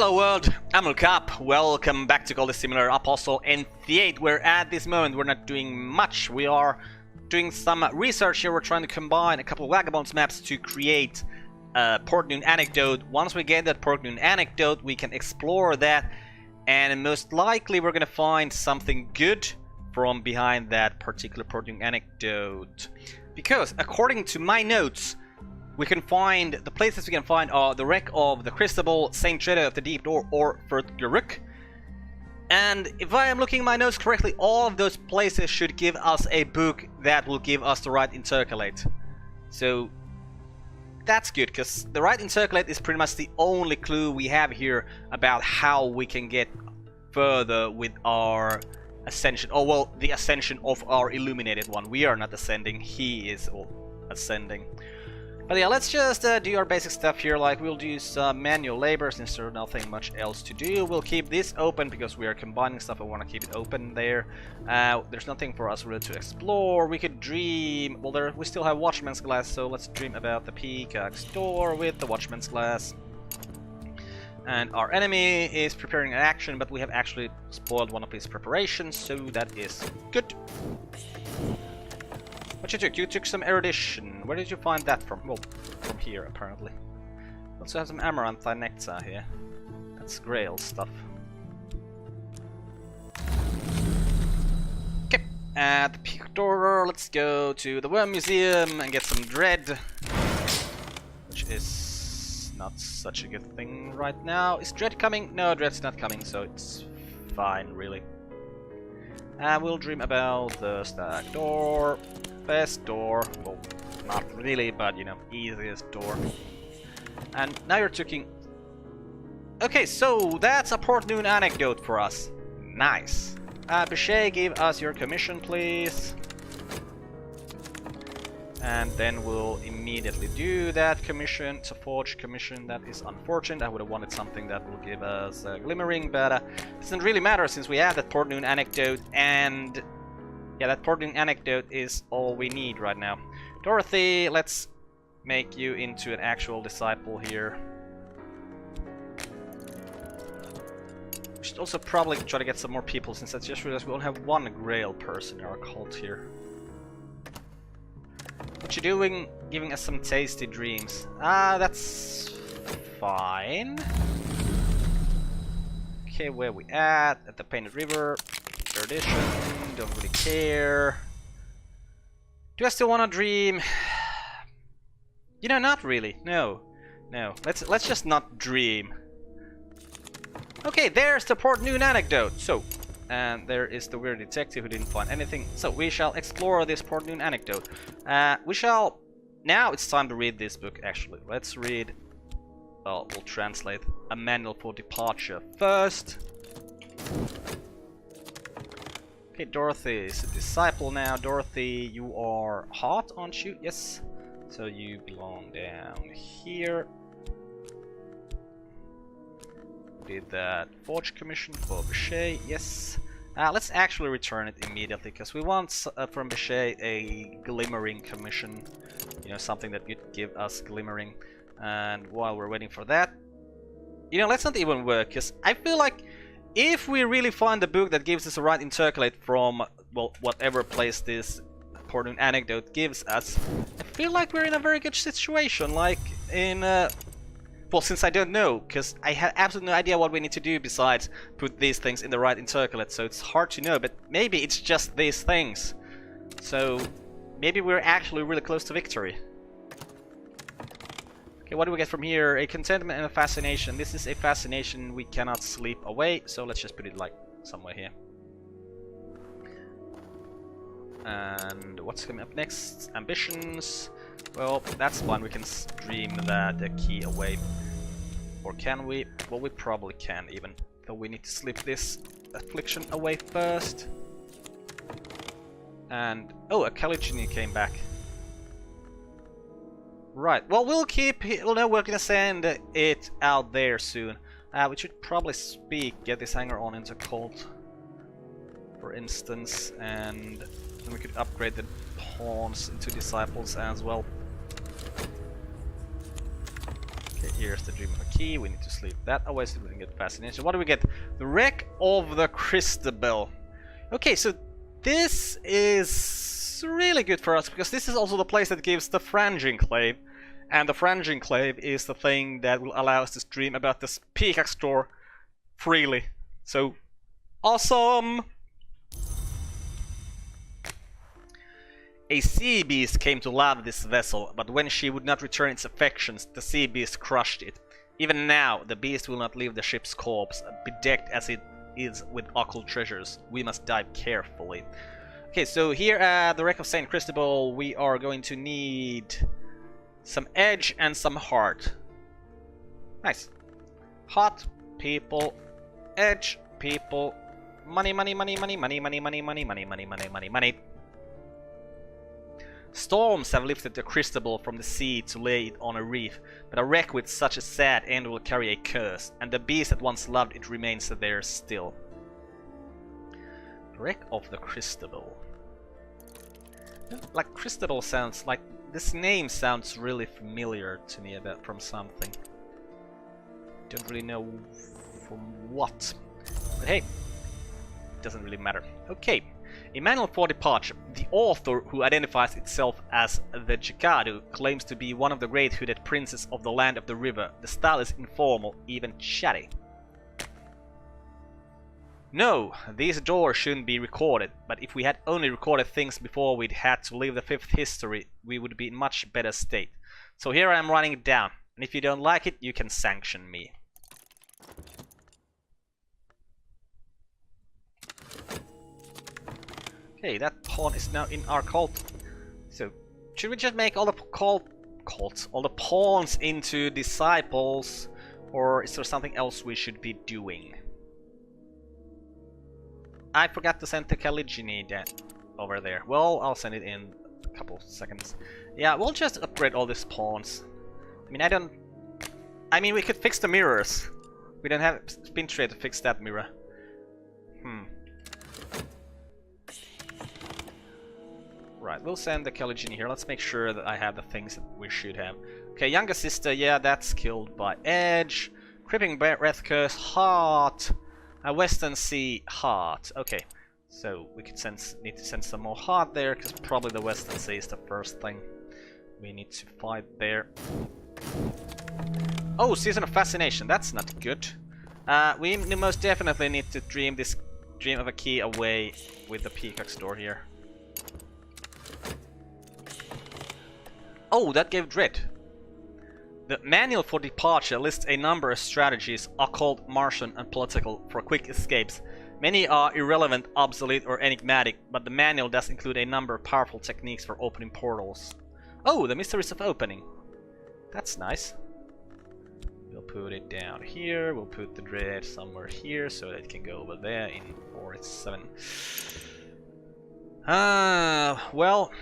Hello world, I'm Carp. Welcome back to Cultist Simulator Apostle Entheate, where at this moment we're not doing much. We are doing some research here. We're trying to combine a couple of Vagabonds maps to create a Port Noon Anecdote. Once we get that Port Noon Anecdote, we can explore that, and most likely we're gonna find something good from behind that particular Port Noon Anecdote. Because according to my notes, we can find, the places we can find are the wreck of the Crucible, Saint Traitor of the Deep Door, or Furtgeruk. And if I am looking at my notes correctly, all of those places should give us a book that will give us the Rite Intercalate. So that's good, because the Rite Intercalate is pretty much the only clue we have here about how we can get further with our ascension. Oh well, the ascension of our illuminated one. We are not ascending, he is ascending. But yeah, let's just do our basic stuff here. Like, we'll do some manual labor since there's nothing much else to do. We'll keep this open because we are combining stuff. I want to keep it open there. There's nothing for us really to explore. We could dream. Well, we still have Watchman's Glass, so let's dream about the Peacock's Door with the Watchman's Glass. And our enemy is preparing an action, but we have actually spoiled one of his preparations, so that is good. What you took? You took some erudition. Where did you find that from? Well, from here, apparently. Also have some amaranthine nectar here. That's Grail stuff. Okay, at the Peak Door, let's go to the Worm Museum and get some dread. Which is not such a good thing right now. Is dread coming? No, dread's not coming, so it's fine, really. And we'll dream about the Stag Door. Best door, well, not really, but you know, easiest door. And now you're taking. Okay, so that's a Port Noon Anecdote for us. Nice. Bichet, give us your commission, please. And then we'll immediately do that commission. It's a forge commission. That is unfortunate. I would have wanted something that will give us a glimmering, but it doesn't really matter since we have that Port Noon Anecdote, and yeah, that Port Noon Anecdote is all we need right now. Dorothy, let's make you into an actual disciple here. We should also probably try to get some more people, since I just realized we only have one Grail person in our cult here. What you doing? Giving us some tasty dreams. That's fine. Okay, where we at? At the Painted River. Erudition, don't really care. Do I still want to dream? You know, not really. No. Let's just not dream. Okay, there's the Port Noon Anecdote. So, and there is the weird detective who didn't find anything. So we shall explore this Port Noon Anecdote. We shall. Now it's time to read this book. Actually, let's read. Well, we'll translate a manual for departure first. Okay, Dorothy is a disciple now. Dorothy, you are hot, aren't you? Yes. So you belong down here. Did that forge commission for Bichet? Yes. Let's actually return it immediately, because we want from Bichet a glimmering commission. You know, something that could give us glimmering. And while we're waiting for that, you know, let's not even work, because I feel like if we really find the book that gives us a Rite Intercalate from, well, whatever place this Port Noon Anecdote gives us, I feel like we're in a very good situation. Like in, well, since I don't know, because I have absolutely no idea what we need to do besides put these things in the Rite Intercalate, so it's hard to know, but maybe it's just these things. So maybe we're actually really close to victory. Okay, what do we get from here? A contentment and a fascination. This is a fascination we cannot sleep away, so let's just put it like somewhere here. And what's coming up next? Ambitions. Well, that's fine. We can stream that key away. Or can we? Well, we probably can even. Though we need to sleep this affliction away first. And oh, a Caligini came back. Right, well, we'll keep. Well, no, we're gonna send it out there soon. We should probably get this hanger on into cult, for instance, and then we could upgrade the pawns into disciples as well. Okay, here's the Dream of a Key. We need to sleep that away so we can get fascination. What do we get? The Wreck of the Christabel. Okay, so this is really good for us because this is also the place that gives the Rite Intercalate. And the Rite Intercalate is the thing that will allow us to stream about this pickaxe store freely. So, awesome! A sea beast came to love this vessel, but when she would not return its affections, the sea beast crushed it. Even now, the beast will not leave the ship's corpse, bedecked as it is with occult treasures. We must dive carefully. Okay, so here at the Wreck of St. Christabel, we are going to need some edge and some heart. Nice. Hot people, edge people, money, money, money, money, money, money, money, money, money, money, money, money, money. Storms have lifted the Christabel from the sea to lay it on a reef, but a wreck with such a sad end will carry a curse, and the beast that once loved it remains there still. Wreck of the Christabel. Like, Christabel sounds like... this name sounds really familiar to me about from something. Don't really know from what. But hey, it doesn't really matter. Okay. A manual for departure. The author, who identifies itself as the Jacadu, claims to be one of the great hooded princes of the land of the river. The style is informal, even chatty. No, these doors shouldn't be recorded, but if we had only recorded things before we'd had to leave the fifth history, we would be in much better state. So here I am writing it down, and if you don't like it, you can sanction me. Okay, that pawn is now in our cult. So, should we just make all the all the pawns into disciples, or is there something else we should be doing? I forgot to send the Caligini over there. Well, I'll send it in a couple seconds. Yeah, we'll just upgrade all these pawns. I mean, we could fix the mirrors. We don't have spin trade to fix that mirror. Right, we'll send the Caligini here. Let's make sure that I have the things that we should have. Okay, younger sister, yeah, that's killed by Edge. Crippling Breath Curse, Heart. Western Sea, Heart. Okay, so we could need to send some more Heart there, because probably the Western Sea is the first thing we need to fight there. Oh, Season of Fascination, that's not good. We most definitely need to dream this Dream of a Key away with the Peacock Store here. Oh, that gave dread. The manual for departure lists a number of strategies, occult, Martian, and political, for quick escapes. Many are irrelevant, obsolete, or enigmatic, but the manual does include a number of powerful techniques for opening portals. Oh, the mysteries of opening. That's nice. We'll put it down here. We'll put the dread somewhere here so that it can go over there in 4-7. Well,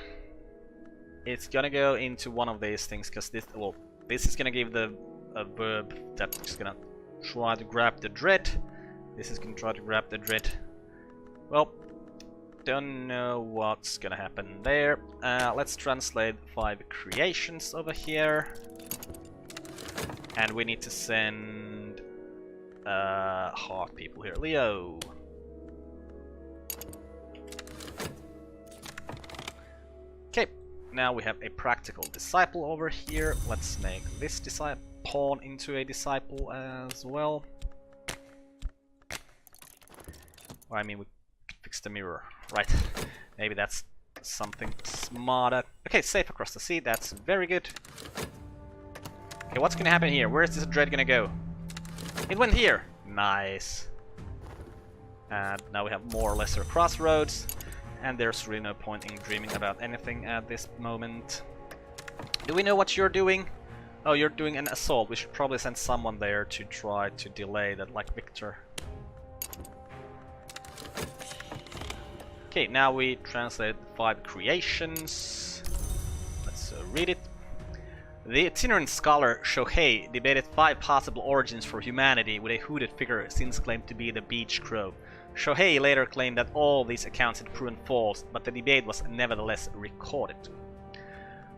it's gonna go into one of these things because this, well, this is gonna give the verb that's gonna try to grab the dread. This is gonna try to grab the dread. Well, don't know what's gonna happen there. Let's translate 5 creations over here. And we need to send heart people here. Leo. Okay, now we have a practical disciple over here. Let's make this pawn into a disciple as well. Well, I mean, we could fix the mirror, right? Maybe that's something smarter. Okay, safe across the sea, that's very good. Okay, what's gonna happen here? Where is this dread gonna go? It went here! Nice. And now we have more lesser crossroads. And there's really no point in dreaming about anything at this moment. Do we know what you're doing? Oh, you're doing an assault. We should probably send someone there to try to delay that, like Victor. Okay, now we translate 5 creations. Let's read it. The itinerant scholar Shohei debated 5 possible origins for humanity with a hooded figure since claimed to be the beach crow. Shohei later claimed that all these accounts had proven false, but the debate was nevertheless recorded.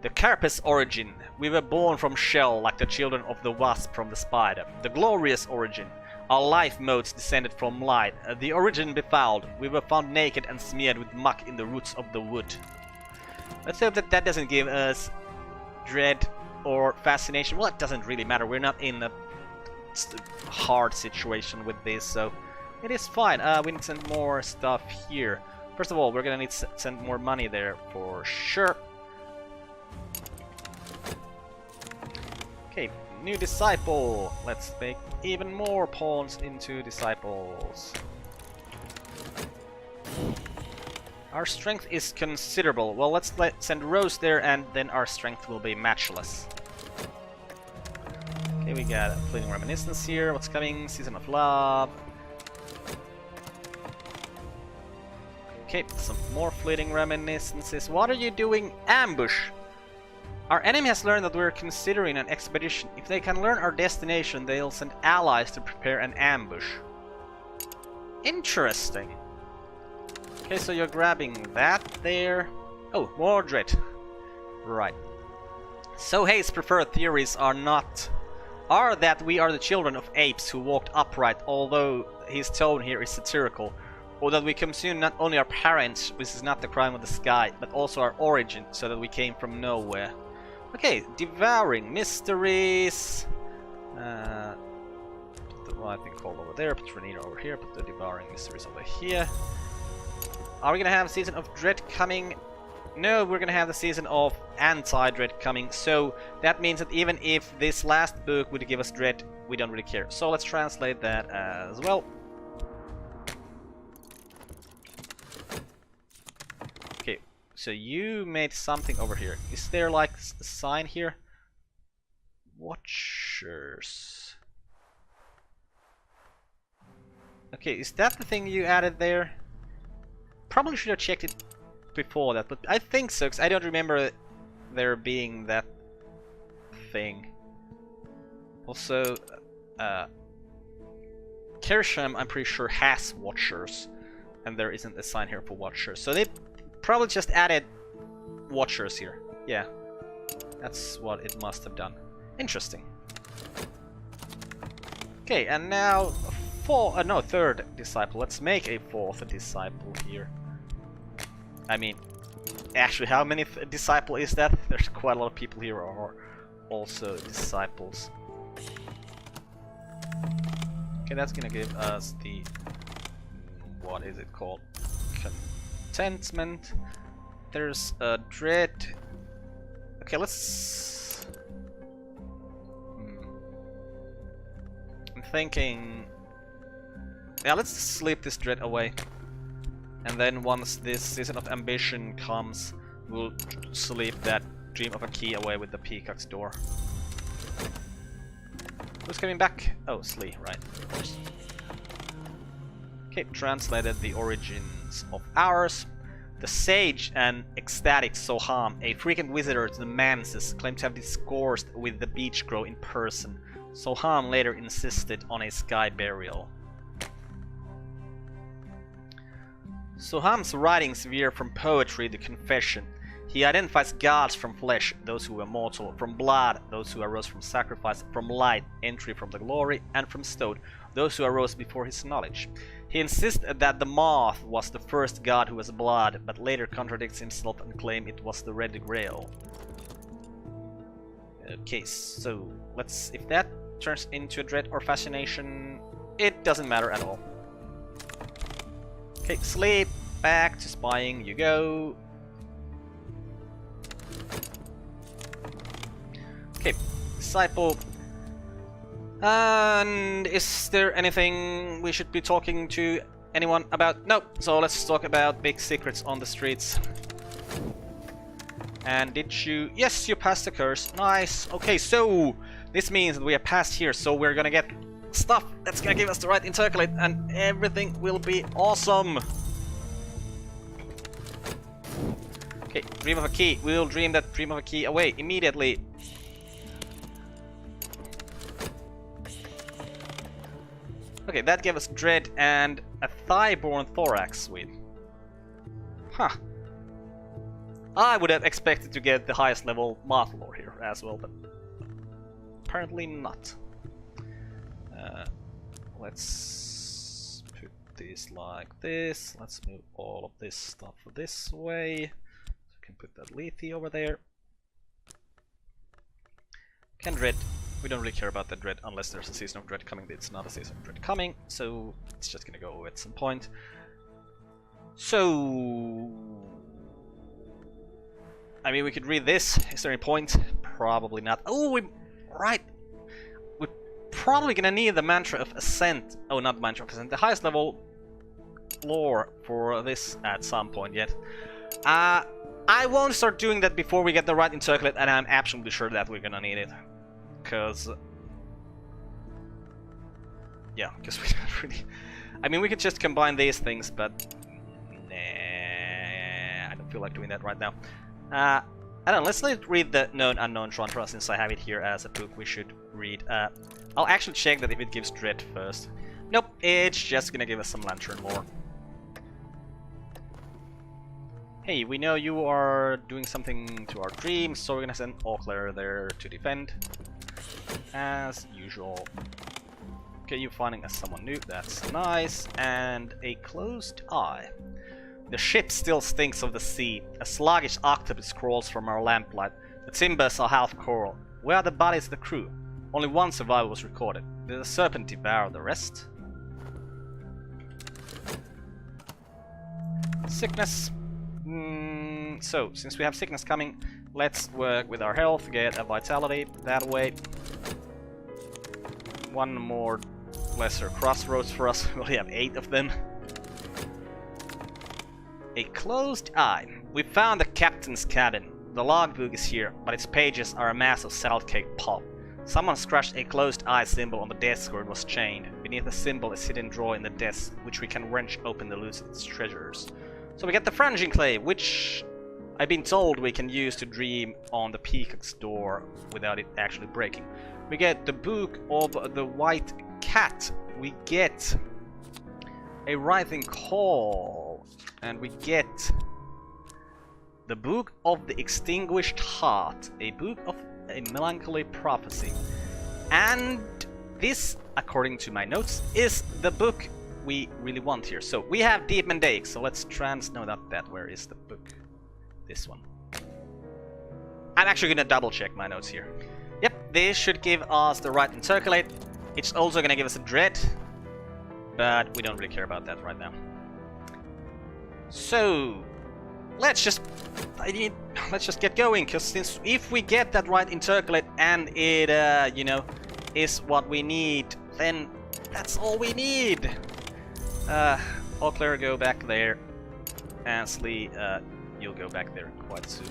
The Carp's origin. We were born from shell like the children of the wasp from the spider. The glorious origin. Our life modes descended from light. The origin befouled. We were found naked and smeared with muck in the roots of the wood. Let's hope that that doesn't give us dread or fascination. Well, it doesn't really matter. We're not in a hard situation with this, so it is fine. We need to send more stuff here. First of all, we're gonna need to send more money there for sure. Okay, new disciple. Let's make even more pawns into disciples. Our strength is considerable. Well, let's send Rose there, and then our strength will be matchless. Okay, we got a Fleeting Reminiscence here. What's coming? Season of Love. Okay, some more Fleeting Reminiscences. What are you doing? Ambush! Our enemy has learned that we're considering an expedition. If they can learn our destination, they'll send allies to prepare an ambush. Interesting. Okay, so you're grabbing that there. Oh, Mordred. Right. So Hayes' preferred theories are that we are the children of apes who walked upright, although his tone here is satirical. Or that we consume not only our parents, which is not the crime of the sky, but also our origin, so that we came from nowhere. Okay, Devouring Mysteries. Put the Writing Call over there, put Renita over here, put the Devouring Mysteries over here. Are we gonna have Season of Dread coming? No, we're gonna have the Season of Anti-Dread coming, so that means that even if this last book would give us Dread, we don't really care. So let's translate that as well. Okay, so you made something over here. Is there like a sign here? Watchers. Okay, is that the thing you added there? Probably should have checked it before that, but I think so, because I don't remember there being that thing. Also, Kersham, I'm pretty sure, has Watchers, and there isn't a sign here for Watchers. So they probably just added Watchers here. Yeah, that's what it must have done. Interesting. Okay, and now third disciple. Let's make a fourth disciple here. I mean, actually, how many disciple is that? There's quite a lot of people here who are also disciples. Okay, that's gonna give us the... what is it called? Contentment. There's a Dread. Okay, let's... I'm thinking... yeah, let's sleep this Dread away. And then once this Season of Ambition comes, we'll sleep that Dream of a Key away with the Peacock's Door. Who's coming back? Oh, Slee, right. Okay, translated the origins of ours. The sage and ecstatic Soham, a frequent visitor to the manses, claimed to have discoursed with the beach crow in person. Soham later insisted on a sky burial. Soham's writings veer from poetry to confession. He identifies gods from flesh, those who were mortal, from blood, those who arose from sacrifice, from light, entry from the glory, and from stone, those who arose before his knowledge. He insists that the moth was the first god who was blood, but later contradicts himself and claims it was the Red Grail. Okay, so let's... if that turns into a dread or fascination, it doesn't matter at all. Okay, sleep. Back to spying you go. Okay, disciple. And is there anything we should be talking to anyone about? No. So let's talk about big secrets on the streets. And did you... yes, you passed the curse. Nice. Okay, so this means that we are past here, so we're gonna get stuff that's gonna give us the Rite Intercalate, and everything will be awesome. Okay, Dream of a Key. We'll dream that Dream of a Key away immediately. Okay, that gave us Dread and a Thigh-borne Thorax. Sweet. Huh. I would have expected to get the highest level Master Lord here as well, but apparently not. Let's put this like this. Let's move all of this stuff this way. So we can put that Lethe over there. Can Dread. We don't really care about the Dread unless there's a Season of Dread coming. It's not a Season of Dread coming, so it's just gonna go at some point. So, I mean, we could read this. Is there any point? Probably not. Oh, right. We're probably gonna need the Mantra of Ascent. Oh, not Mantra of Ascent. The highest level lore for this at some point yet. I won't start doing that before we get the Rite Intercalate, and I'm absolutely sure that we're gonna need it. Because we don't really. I mean, we could just combine these things, but nah, I don't feel like doing that right now. I don't know. Let's read the Known Unknown Trantra since I have it here as a book. We should read. I'll actually check that if it gives Dread first. Nope, it's just gonna give us some Lantern lore. Hey, we know you are doing something to our dreams, so we're gonna send Auclair there to defend. As usual. Okay, you finding us someone new, that's nice. And a closed eye. The ship still stinks of the sea. A sluggish octopus crawls from our lamplight. The timbers are half coral. Where are the bodies of the crew? Only one survivor was recorded. Did the serpent devour the rest? Sickness. So, since we have sickness coming, let's work with our health, get a vitality that way. One more lesser crossroads for us. We only have 8 of them. A closed eye. We found the captain's cabin. The logbook is here, but its pages are a mass of salt cake pulp. Someone scratched a closed eye symbol on the desk where it was chained. Beneath the symbol is a hidden drawer in the desk, which we can wrench open to lose its treasures. So we get the Franging Clay, which I've been told we can use to dream on the Peacock's door without it actually breaking. We get the Book of the White Cat. We get a Writhing Call. And we get the Book of the Extinguished Heart. A book of a melancholy prophecy. And this, according to my notes, is the book we really want here. So we have Deep Mendaic, so let's no, not that. Where is the book? This one. I'm actually gonna double check my notes here. Yep, this should give us the Rite Intercalate. It's also gonna give us a Dread, but we don't really care about that right now. So let's just get going, because since if we get that Rite Intercalate and it you know, is what we need, then that's all we need. Auclair, go back there. Ansley, you'll go back there quite soon.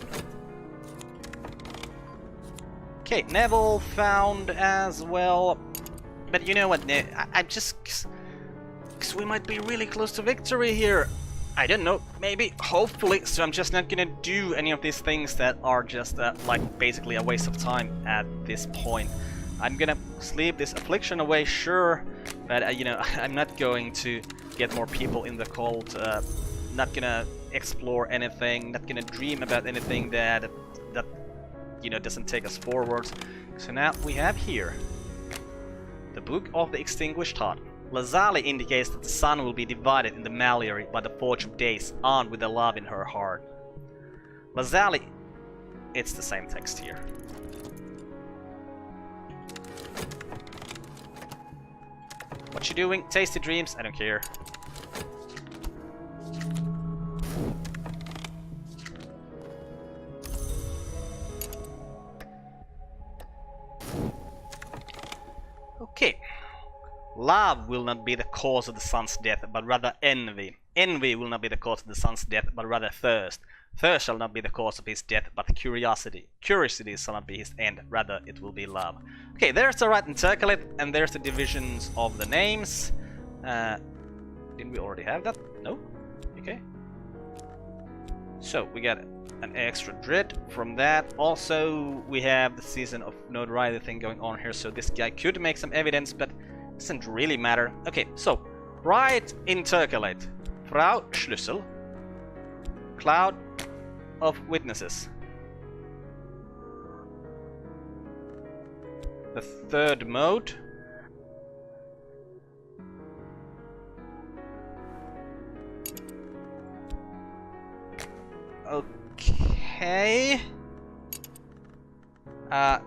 Okay, Neville found as well. But you know what, I'm just... Because we might be really close to victory here. I don't know, maybe, hopefully. So I'm just not gonna do any of these things that are just like basically a waste of time at this point. I'm gonna sleep this affliction away, sure, but you know, I'm not going to get more people in the cult. Not gonna explore anything. Not gonna dream about anything that you know doesn't take us forward. So now we have here the Book of the Extinguished Heart. Lazali indicates that the sun will be divided in the Mallery by the Forge of Days, armed with the love in her heart. Lazali, it's the same text here. What you doing? Tasty dreams? I don't care. Okay. Love will not be the cause of the sun's death, but rather envy. Envy will not be the cause of the sun's death, but rather thirst. Thirst shall not be the cause of his death, but curiosity. Curiosity shall not be his end, rather it will be love. Okay, there's the Rite Intercalate, and there's the divisions of the names. Didn't we already have that? No? Okay. So, we got an extra Dread from that. Also, we have the Season of Notoriety thing going on here, so this guy could make some evidence, but doesn't really matter. Okay, so Rite Intercalate. Frau Schlüssel. Cloud. of witnesses. The third mode. Okay.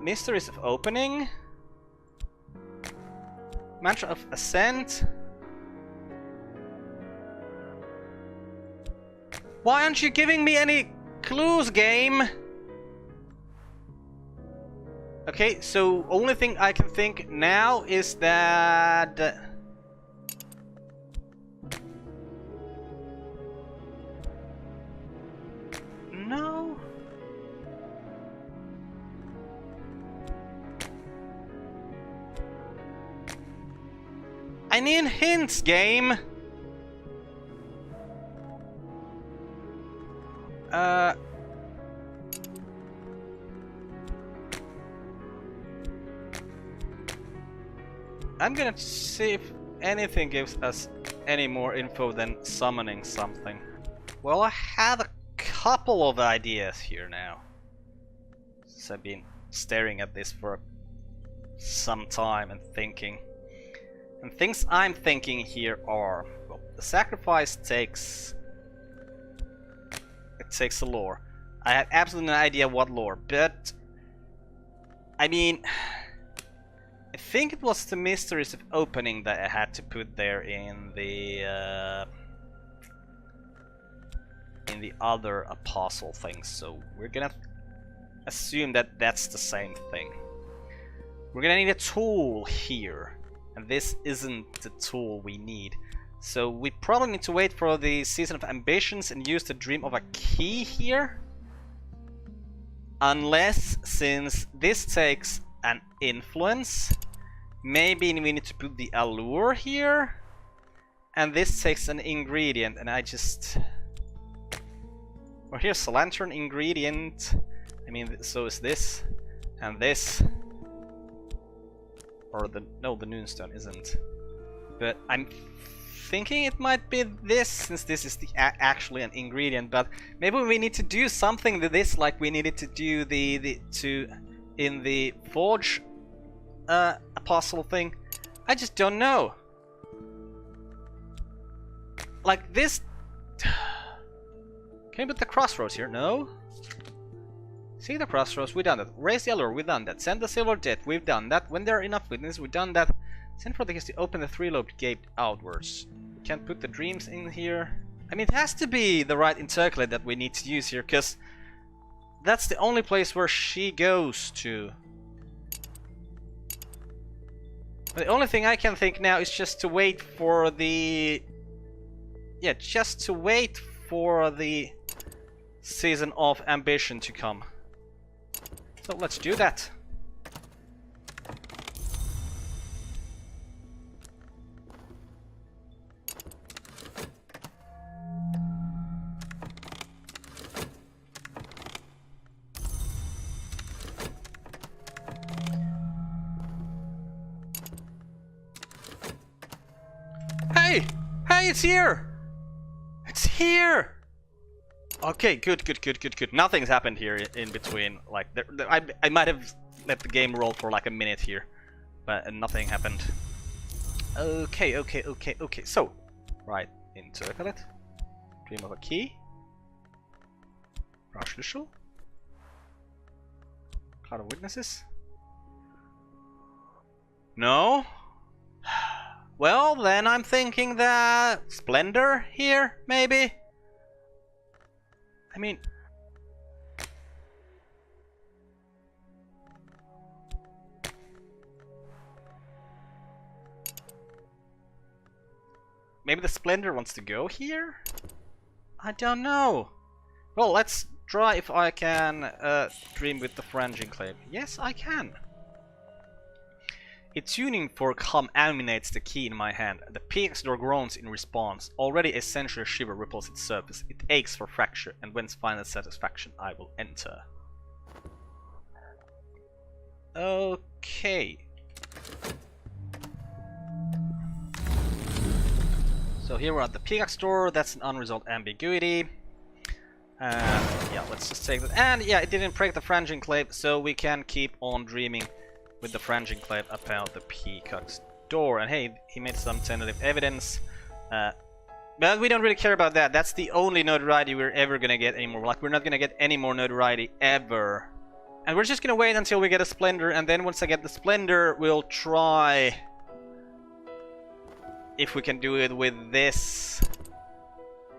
Mysteries of opening. Mantra of ascent. Why aren't you giving me any clues, game? Okay, so only thing I can think now is that... No. I need hints, game. I'm gonna see if anything gives us any more info than summoning something. Well, I have a couple of ideas here now. Since I've been staring at this for some time and thinking. And things I'm thinking here are... Well, the sacrifice takes... It takes a lore. I have absolutely no idea what lore, but... I mean... I think it was the Mysteries of Opening that I had to put there in the other apostle things, so we're gonna assume that that's the same thing. We're gonna need a tool here, and this isn't the tool we need. So we probably need to wait for the Season of Ambitions and use the Dream of a Key here. Unless, since this takes an influence, maybe we need to put the allure here, and this takes an ingredient, and I just... Well, here's a lantern ingredient. I mean, so is this, and this. Or the... no, the Noonstone isn't. But I'm thinking it might be this, since this is the actually an ingredient, but maybe we need to do something with this, like we needed to do in the Forge apostle thing. I just don't know. Like this... Can you put the crossroads here? No? See the crossroads, we've done that. Raise the allure, we've done that. Send the silver jet, we've done that. When there are enough witnesses, we've done that. Send for the keys to open the three-lobed gate outwards. We can't put the dreams in here. I mean, it has to be the Rite Intercalate that we need to use here, because that's the only place where she goes to. The only thing I can think now is just to wait for the... Yeah, just to wait for the Season of Ambition to come. So let's do that. Hey! Hey, it's here! It's here! Okay, good. Nothing's happened here in between. Like, I might have let the game roll for like a minute here, but nothing happened. Okay. So, Rite Intercalate, Dream of a Key, Raschlüssel, Cloud of Witnesses. No. Well, then I'm thinking that Splendor here, maybe? I mean... Maybe the Splendor wants to go here? I don't know. Well, let's try if I can dream with the Rite Intercalate. Yes, I can. Its tuning for calm animates the key in my hand. The pickaxe door groans in response. Already a sensual shiver ripples its surface. It aches for fracture, and whence final satisfaction I will enter. Okay. So here we're at the pickaxe door. That's an unresolved ambiguity. Yeah, let's just take that. And yeah, it didn't break the Rite Intercalate, so we can keep on dreaming with the Rite Intercalate about the Peacock's door. And hey, he made some tentative evidence. But we don't really care about that. That's the only notoriety we're ever gonna get anymore. Like, we're not gonna get any more notoriety ever. And we're just gonna wait until we get a Splendor, and then once I get the Splendor, we'll try if we can do it with this.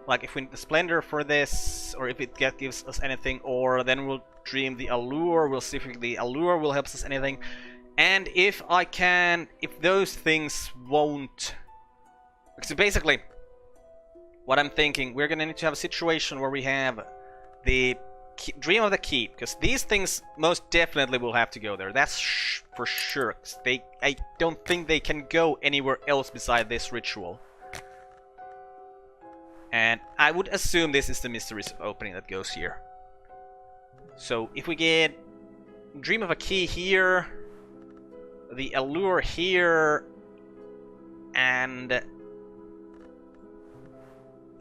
Like, if we need the Splendor for this, or if it gives us anything, or then we'll dream the Allure. We'll see if the Allure will help us anything. And if those things won't... So basically, what I'm thinking, we're gonna need to have a situation where we have the Dream of the Keep, because these things most definitely will have to go there. That's for sure. 'Cause I don't think they can go anywhere else beside this ritual. And I would assume this is the Mysteries of Opening that goes here. So if we get Dream of a Key here, the Allure here, and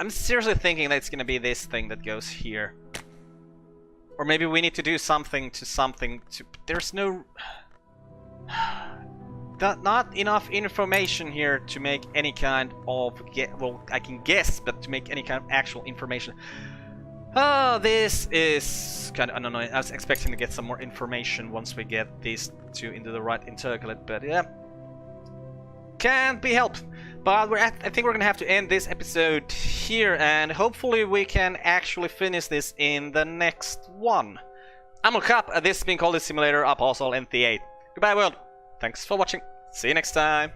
I'm seriously thinking that it's gonna be this thing that goes here. Or maybe we need to do something to... There's no... Not enough information here to make any kind of... Well, I can guess, but to make any kind of actual information. Oh, this is kind of annoying. I was expecting to get some more information once we get these two into the Rite Intercalate, but yeah. Can't be helped. But I think we're gonna have to end this episode here, and hopefully we can actually finish this in the next one. I'm Carp, this has been Cultist Simulator, Apostle, Entheate. Goodbye world, thanks for watching, see you next time.